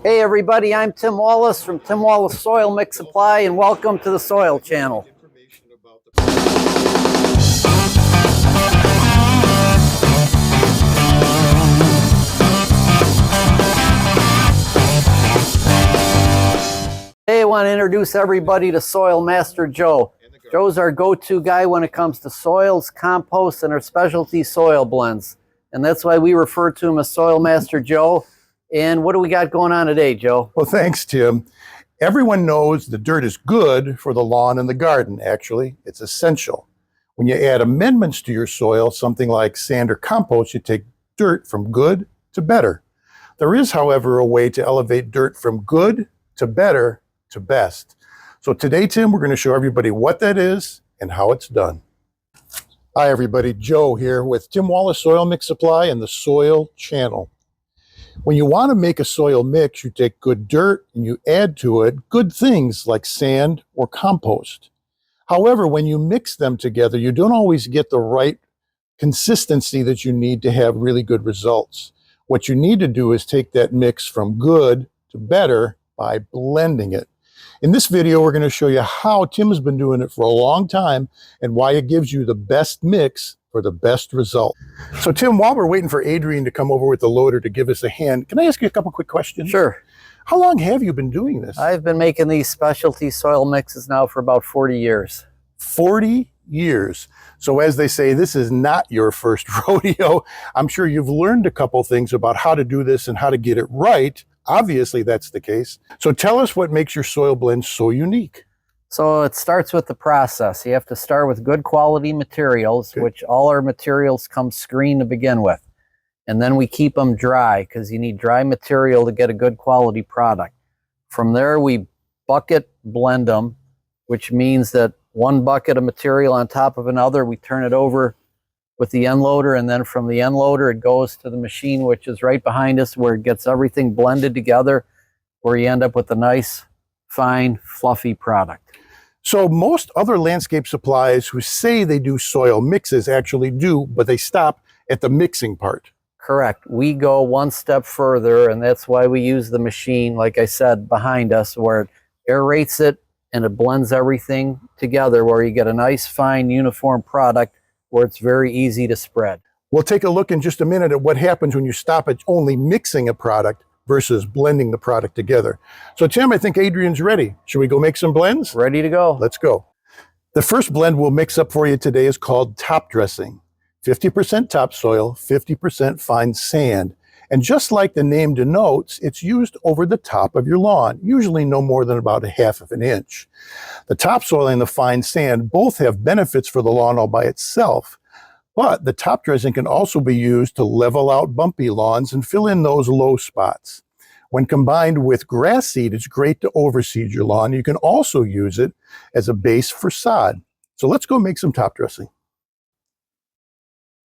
Hey everybody, I'm Tim Wallace from Tim Wallace Soil Mix Supply, and welcome to the Soil Channel. Hey, I want to introduce everybody to Soil Master Joe. Joe's our go-to guy when it comes to soils, compost, and our specialty soil blends. And that's why we refer to him as Soil Master Joe. And what do we got going on today, Joe? Well, thanks, Tim. Everyone knows the dirt is good for the lawn and the garden, actually. It's essential. When you add amendments to your soil, something like sand or compost, you take dirt from good to better. There is, however, a way to elevate dirt from good to better to best. So today, Tim, we're going to show everybody what that is and how it's done. Hi, everybody. Joe here with Tim Wallace Soil Mix Supply and the Soil Channel. When you want to make a soil mix, you take good dirt and you add to it good things like sand or compost. However, when you mix them together, you don't always get the right consistency that you need to have really good results. What you need to do is take that mix from good to better by blending it. In this video, we're going to show you how Tim has been doing it for a long time and why it gives you the best mix for the best result. So Tim, while we're waiting for Adrian to come over with the loader to give us a hand, can I ask you a couple quick questions? Sure. How long have you been doing this? I've been making these specialty soil mixes now for about 40 years. 40 years. So as they say, this is not your first rodeo. I'm sure you've learned a couple things about how to do this and how to get it right. Obviously, that's the case. So tell us what makes your soil blend so unique. So it starts with the process. You have to start with good quality materials, Okay. which all our materials come screened to begin with. And then we keep them dry because you need dry material to get a good quality product. From there, we bucket blend them, which means that one bucket of material on top of another, we turn it over with the end loader, and then from the end loader, it goes to the machine, which is right behind us, where it gets everything blended together, where you end up with a nice, fine, fluffy product. So most other landscape supplies who say they do soil mixes actually do, but they stop at the mixing part. Correct. We go one step further, and that's why we use the machine, like I said, behind us, where it aerates it and it blends everything together, where you get a nice, fine, uniform product where it's very easy to spread. We'll take a look in just a minute at what happens when you stop at only mixing a product versus blending the product together. So Tim, I think Adrian's ready. Should we go make some blends? Ready to go. Let's go. The first blend we'll mix up for you today is called top dressing. 50% topsoil, 50% fine sand. And just like the name denotes, it's used over the top of your lawn, usually no more than about 1/2 inch. The topsoil and the fine sand both have benefits for the lawn all by itself, but the top dressing can also be used to level out bumpy lawns and fill in those low spots. When combined with grass seed, it's great to overseed your lawn. You can also use it as a base for sod. So let's go make some top dressing.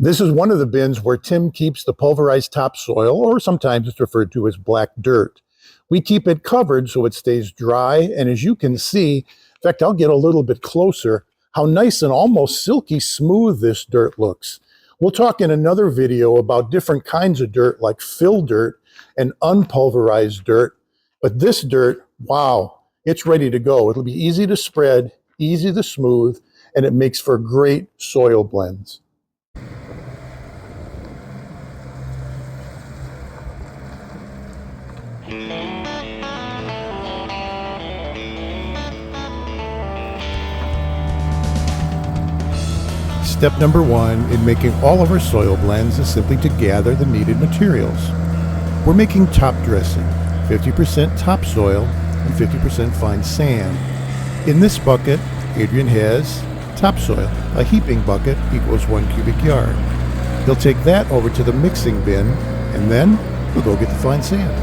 This is one of the bins where Tim keeps the pulverized topsoil, or sometimes it's referred to as black dirt. We keep it covered so it stays dry, and as you can see, in fact, I'll get a little bit closer, how nice and almost silky smooth this dirt looks. We'll talk in another video about different kinds of dirt like fill dirt and unpulverized dirt, but this dirt, wow, it's ready to go. It'll be easy to spread, easy to smooth, and it makes for great soil blends. Step number 1 in making all of our soil blends is simply to gather the needed materials. We're making top dressing, 50% topsoil and 50% fine sand. In this bucket, Adrian has topsoil. A heaping bucket equals 1 cubic yard. He'll take that over to the mixing bin, and then we'll go get the fine sand.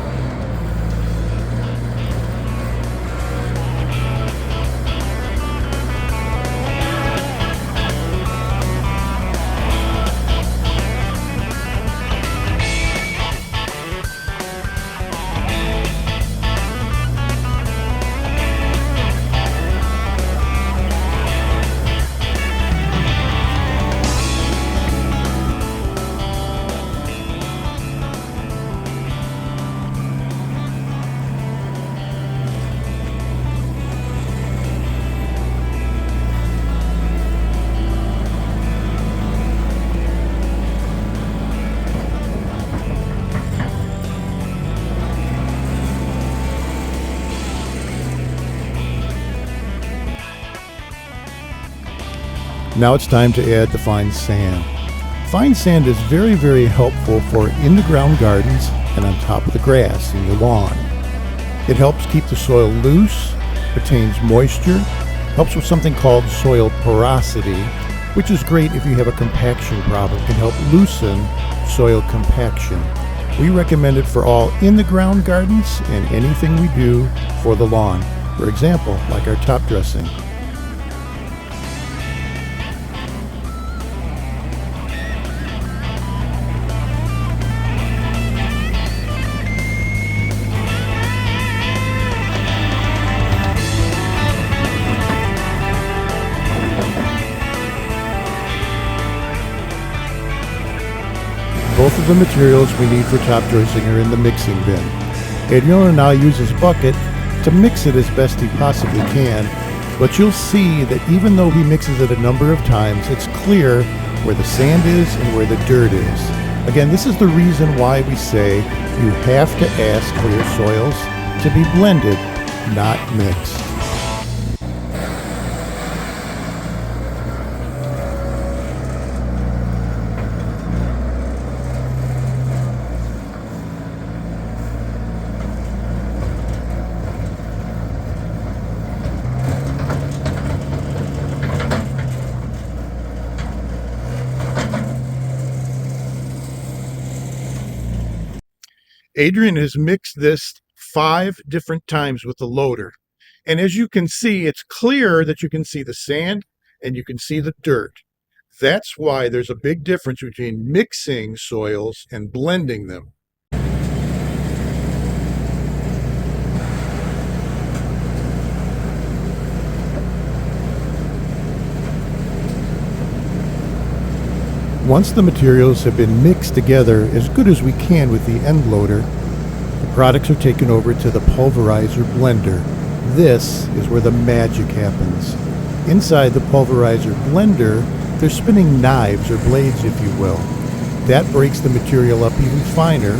Now it's time to add the fine sand. Fine sand is very, very helpful for in-the-ground gardens and on top of the grass in your lawn. It helps keep the soil loose, retains moisture, helps with something called soil porosity, which is great if you have a compaction problem. It can help loosen soil compaction. We recommend it for all in-the-ground gardens and anything we do for the lawn. For example, like our top dressing. Both of the materials we need for top dressing are in the mixing bin. Adrian now uses his bucket to mix it as best he possibly can, but you'll see that even though he mixes it a number of times, it's clear where the sand is and where the dirt is. Again, this is the reason why we say you have to ask for your soils to be blended, not mixed. Adrian has mixed this 5 different times with the loader. And as you can see, it's clear that you can see the sand and you can see the dirt. That's why there's a big difference between mixing soils and blending them. Once the materials have been mixed together as good as we can with the end loader, the products are taken over to the pulverizer blender. This is where the magic happens. Inside the pulverizer blender, they're spinning knives or blades, if you will. That breaks the material up even finer,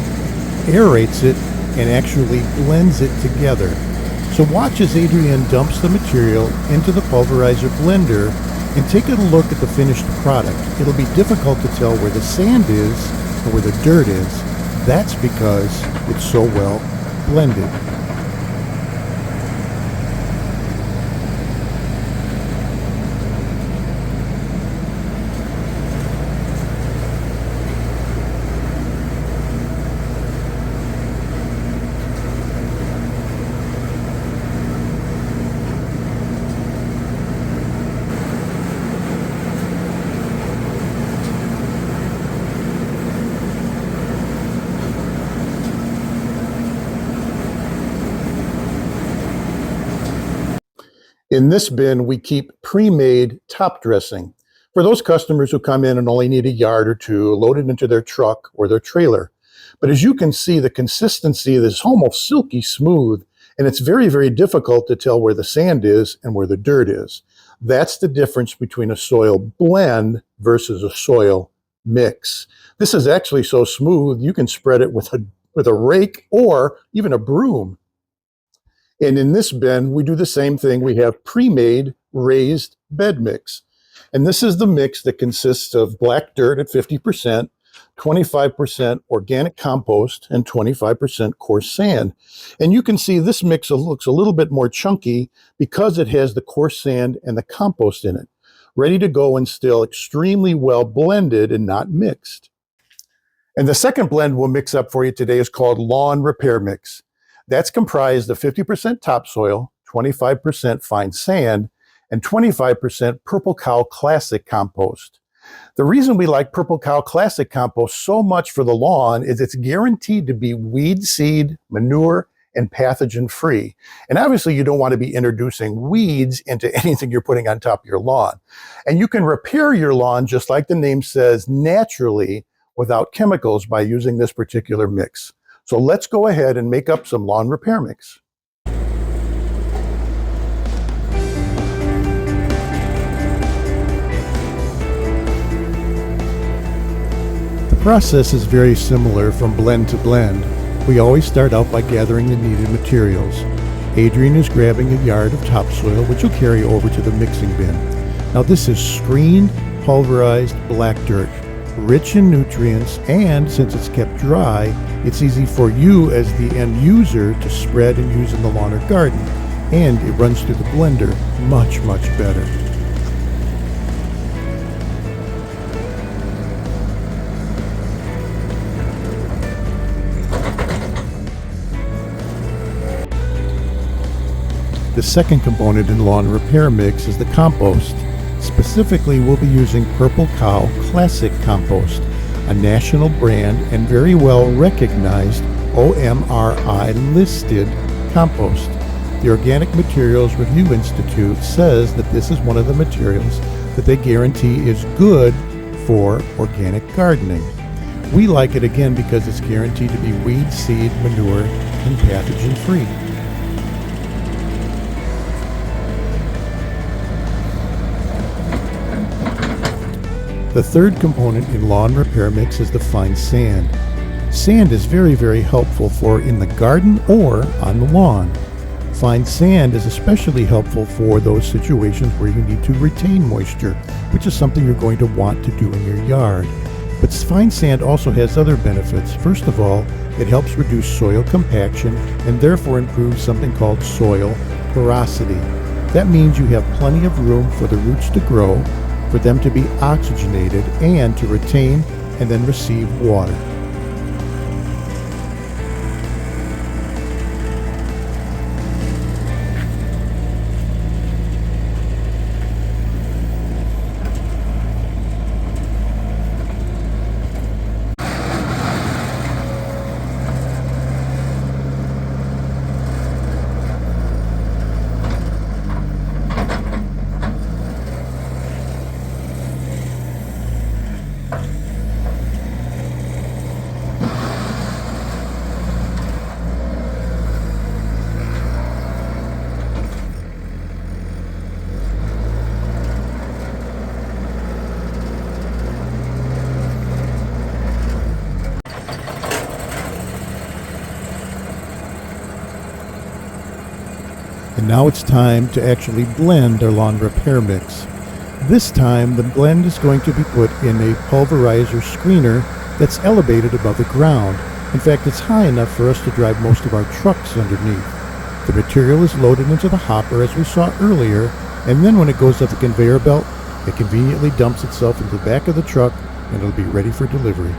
aerates it, and actually blends it together. So watch as Adrian dumps the material into the pulverizer blender and take a look at the finished product. It'll be difficult to tell where the sand is or where the dirt is. That's because it's so well blended. In this bin, we keep pre-made top dressing for those customers who come in and only need a yard or two, load it into their truck or their trailer. But as you can see, the consistency is almost silky smooth, and it's very, very difficult to tell where the sand is and where the dirt is. That's the difference between a soil blend versus a soil mix. This is actually so smooth, you can spread it with a rake or even a broom. And in this bin, we do the same thing. We have pre-made raised bed mix. And this is the mix that consists of black dirt at 50%, 25% organic compost, and 25% coarse sand. And you can see this mix looks a little bit more chunky because it has the coarse sand and the compost in it, ready to go and still extremely well blended and not mixed. And the second blend we'll mix up for you today is called Lawn Repair Mix. That's comprised of 50% topsoil, 25% fine sand, and 25% Purple Cow Classic compost. The reason we like Purple Cow Classic compost so much for the lawn is it's guaranteed to be weed seed, manure, and pathogen free. And obviously you don't want to be introducing weeds into anything you're putting on top of your lawn. And you can repair your lawn, just like the name says, naturally without chemicals by using this particular mix. So let's go ahead and make up some lawn repair mix. The process is very similar from blend to blend. We always start out by gathering the needed materials. Adrian is grabbing a yard of topsoil, which will carry over to the mixing bin. Now this is screened, pulverized black dirt, rich in nutrients, and since it's kept dry, it's easy for you as the end user to spread and use in the lawn or garden, and it runs through the blender much better. The second component in lawn repair mix is the compost. Specifically, we'll be using Purple Cow Classic Compost, a national brand and very well recognized OMRI listed compost. The Organic Materials Review Institute says that this is one of the materials that they guarantee is good for organic gardening. We like it again because it's guaranteed to be weed, seed, manure, and pathogen free. The third component in lawn repair mix is the fine sand. Sand is very helpful for in the garden or on the lawn. Fine sand is especially helpful for those situations where you need to retain moisture, which is something you're going to want to do in your yard. But fine sand also has other benefits. First of all, it helps reduce soil compaction and therefore improves something called soil porosity. That means you have plenty of room for the roots to grow, for them to be oxygenated, and to retain and then receive water. And now it's time to actually blend our lawn repair mix. This time the blend is going to be put in a pulverizer screener that's elevated above the ground. In fact, it's high enough for us to drive most of our trucks underneath. The material is loaded into the hopper as we saw earlier, and then when it goes up the conveyor belt, it conveniently dumps itself into the back of the truck and it'll be ready for delivery.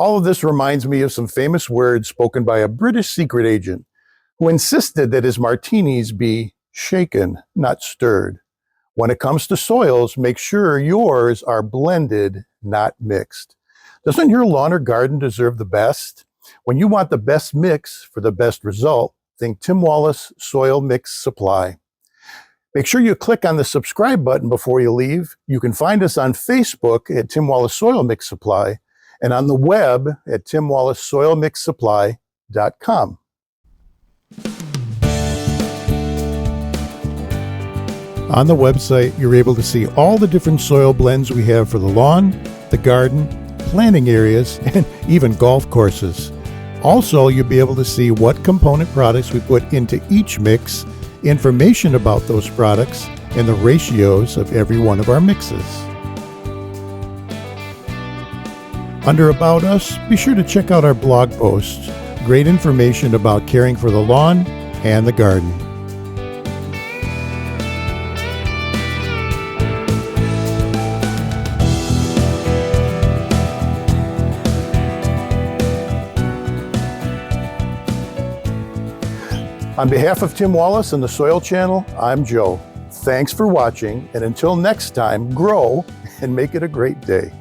All of this reminds me of some famous words spoken by a British secret agent who insisted that his martinis be shaken, not stirred. When it comes to soils, make sure yours are blended, not mixed. Doesn't your lawn or garden deserve the best? When you want the best mix for the best result, think Tim Wallace Soil Mix Supply. Make sure you click on the subscribe button before you leave. You can find us on Facebook at Tim Wallace Soil Mix Supply and on the web at timwallacesoilmixsupply.com. On the website, you're able to see all the different soil blends we have for the lawn, the garden, planting areas, and even golf courses. Also, you'll be able to see what component products we put into each mix information about those products, and the ratios of every one of our mixes. Under About Us, be sure to check out our blog posts. Great information about caring for the lawn and the garden. On behalf of Tim Wallace and the Soil Channel, I'm Joe. Thanks for watching, and until next time, grow and make it a great day.